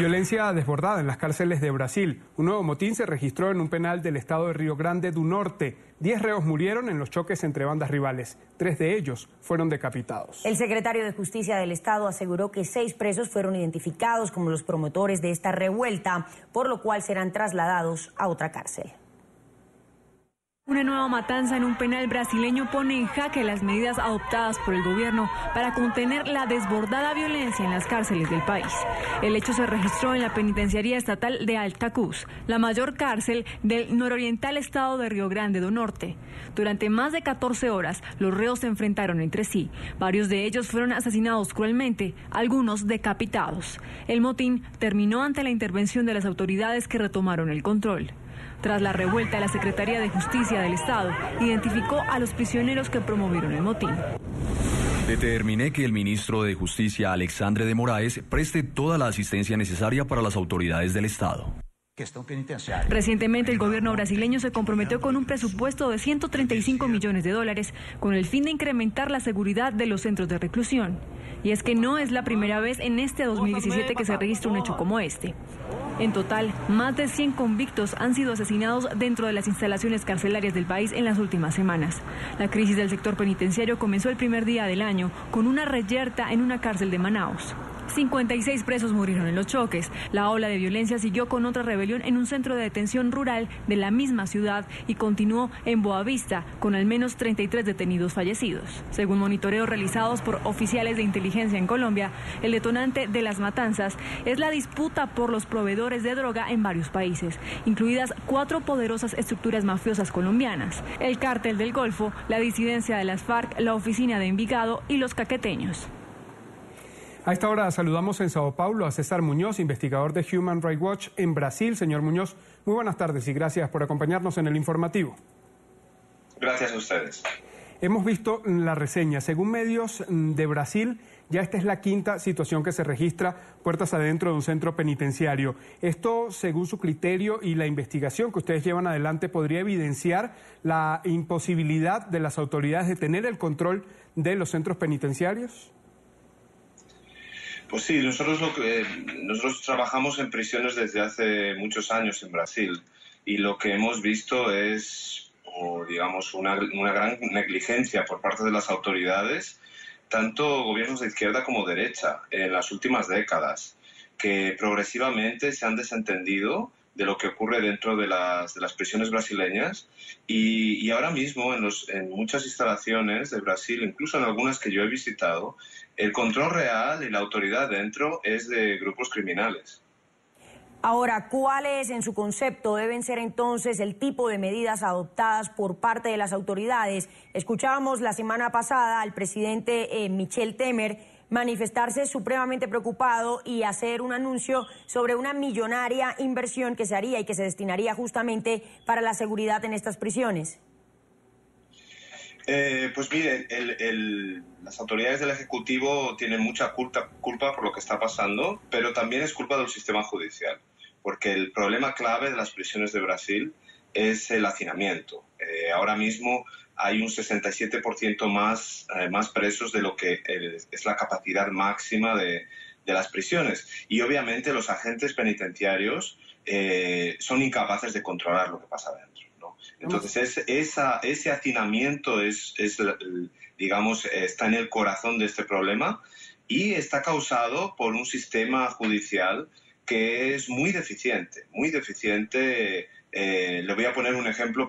Violencia desbordada en las cárceles de Brasil. Un nuevo motín se registró en un penal del estado de Río Grande do Norte. 10 reos murieron en los choques entre bandas rivales. 3 de ellos fueron decapitados. El secretario de Justicia del Estado aseguró que 6 presos fueron identificados como los promotores de esta revuelta, por lo cual serán trasladados a otra cárcel. Una nueva matanza en un penal brasileño pone en jaque las medidas adoptadas por el gobierno para contener la desbordada violencia en las cárceles del país. El hecho se registró en la penitenciaría estatal de Altacús, la mayor cárcel del nororiental estado de Río Grande do Norte. Durante más de 14 horas, los reos se enfrentaron entre sí. Varios de ellos fueron asesinados cruelmente, algunos decapitados. El motín terminó ante la intervención de las autoridades que retomaron el control. Tras la revuelta, la Secretaría de Justicia del Estado identificó a los prisioneros que promovieron el motín. Determiné que el ministro de Justicia, Alexandre de Moraes, preste toda la asistencia necesaria para las autoridades del Estado. Recientemente el gobierno brasileño se comprometió con un presupuesto de $135 millones con el fin de incrementar la seguridad de los centros de reclusión. Y es que no es la primera vez en este 2017 que se registra un hecho como este. En total, más de 100 convictos han sido asesinados dentro de las instalaciones carcelarias del país en las últimas semanas. La crisis del sector penitenciario comenzó el primer día del año con una reyerta en una cárcel de Manaus. 56 presos murieron en los choques. La ola de violencia siguió con otra rebelión en un centro de detención rural de la misma ciudad y continuó en Boavista, con al menos 33 detenidos fallecidos. Según monitoreos realizados por oficiales de inteligencia en Colombia, el detonante de las matanzas es la disputa por los proveedores de droga en varios países, incluidas 4 poderosas estructuras mafiosas colombianas: el Cártel del Golfo, la disidencia de las FARC, la Oficina de Envigado y los caqueteños. A esta hora saludamos en Sao Paulo a César Muñoz, investigador de Human Rights Watch en Brasil. Señor Muñoz, muy buenas tardes y gracias por acompañarnos en el informativo. Gracias a ustedes. Hemos visto la reseña. Según medios de Brasil, ya esta es la 5ª situación que se registra puertas adentro de un centro penitenciario. Esto, según su criterio y la investigación que ustedes llevan adelante, podría evidenciar la imposibilidad de las autoridades de tener el control de los centros penitenciarios. Pues sí, nosotros trabajamos en prisiones desde hace muchos años en Brasil y lo que hemos visto es, digamos, una gran negligencia por parte de las autoridades, tanto gobiernos de izquierda como derecha, en las últimas décadas, que progresivamente se han desentendido de lo que ocurre dentro de las prisiones brasileñas y ahora mismo en muchas instalaciones de Brasil, incluso en algunas que yo he visitado, el control real y la autoridad dentro es de grupos criminales. Ahora, ¿cuáles en su concepto deben ser entonces el tipo de medidas adoptadas por parte de las autoridades? Escuchábamos la semana pasada al presidente Michel Temer manifestarse supremamente preocupado y hacer un anuncio sobre una millonaria inversión que se haría y que se destinaría justamente para la seguridad en estas prisiones. Pues mire, las autoridades del Ejecutivo tienen mucha culpa por lo que está pasando, pero también es culpa del sistema judicial, porque el problema clave de las prisiones de Brasil es el hacinamiento. Ahora mismo hay un 67% más presos de lo que es la capacidad máxima de las prisiones. Y obviamente los agentes penitenciarios son incapaces de controlar lo que pasa dentro, ¿no? Entonces ese hacinamiento digamos, está en el corazón de este problema y está causado por un sistema judicial que es muy deficiente, muy deficiente. Le voy a poner un ejemplo,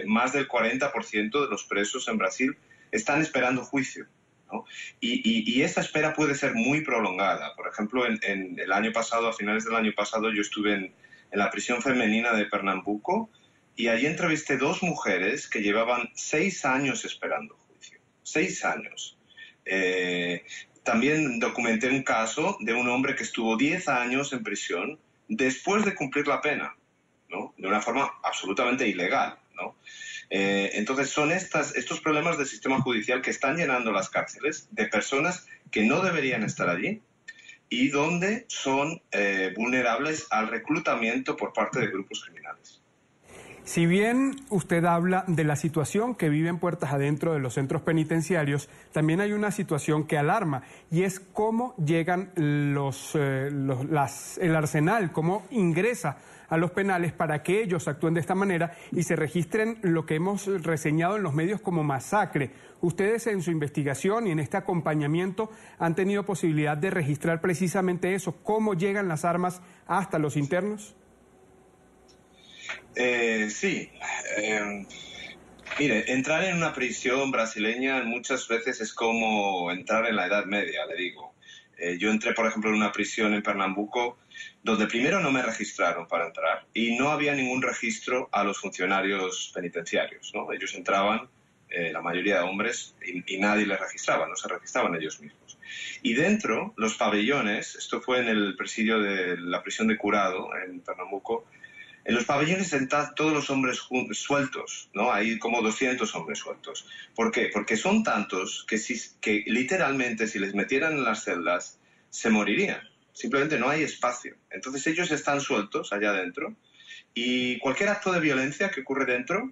más del 40% de los presos en Brasil están esperando juicio, ¿no? Y esa espera puede ser muy prolongada. Por ejemplo, en el año pasado, a finales del año pasado, yo estuve en la prisión femenina de Pernambuco y allí entrevisté 2 mujeres que llevaban 6 años esperando juicio. 6 años. También documenté un caso de un hombre que estuvo 10 años en prisión después de cumplir la pena, ¿no? De una forma absolutamente ilegal, ¿no? Entonces son estos problemas del sistema judicial que están llenando las cárceles de personas que no deberían estar allí y donde son vulnerables al reclutamiento por parte de grupos criminales. Si bien usted habla de la situación que viven puertas adentro de los centros penitenciarios, también hay una situación que alarma y es cómo llegan el arsenal, cómo ingresa a los penales para que ellos actúen de esta manera y se registren lo que hemos reseñado en los medios como masacre. Ustedes en su investigación y en este acompañamiento han tenido posibilidad de registrar precisamente eso, cómo llegan las armas hasta los internos. Sí. Mire, entrar en una prisión brasileña muchas veces es como entrar en la Edad Media, le digo. Yo entré, por ejemplo, en una prisión en Pernambuco donde primero no me registraron para entrar y no había ningún registro a los funcionarios penitenciarios, ¿no? Ellos entraban, la mayoría de hombres, y nadie les registraba, no se registraban ellos mismos. Y dentro, los pabellones, esto fue en el presidio de la prisión de Curado, en Pernambuco, en los pabellones están todos los hombres sueltos, ¿no? Hay como 200 hombres sueltos. ¿Por qué? Porque son tantos que literalmente si les metieran en las celdas se morirían. Simplemente no hay espacio. Entonces ellos están sueltos allá adentro y cualquier acto de violencia que ocurre dentro,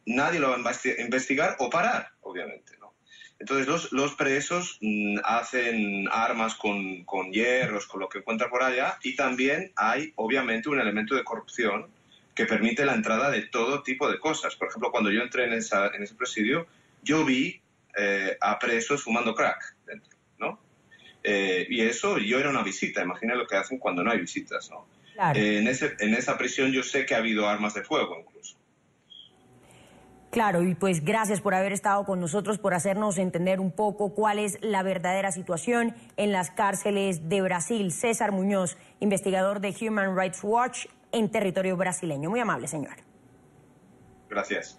nadie lo va a investigar o parar, obviamente, ¿no? Entonces los presos hacen armas con hierros, con lo que encuentran por allá, y también hay obviamente un elemento de corrupción que permite la entrada de todo tipo de cosas. Por ejemplo, cuando yo entré en ese presidio, yo vi a presos fumando crack dentro, ¿no? Y eso, yo era una visita, imagina lo que hacen cuando no hay visitas, ¿no? Claro. En esa prisión yo sé que ha habido armas de fuego incluso. Claro, y pues gracias por haber estado con nosotros, por hacernos entender un poco cuál es la verdadera situación en las cárceles de Brasil. César Muñoz, investigador de Human Rights Watch en territorio brasileño. Muy amable, señor. Gracias.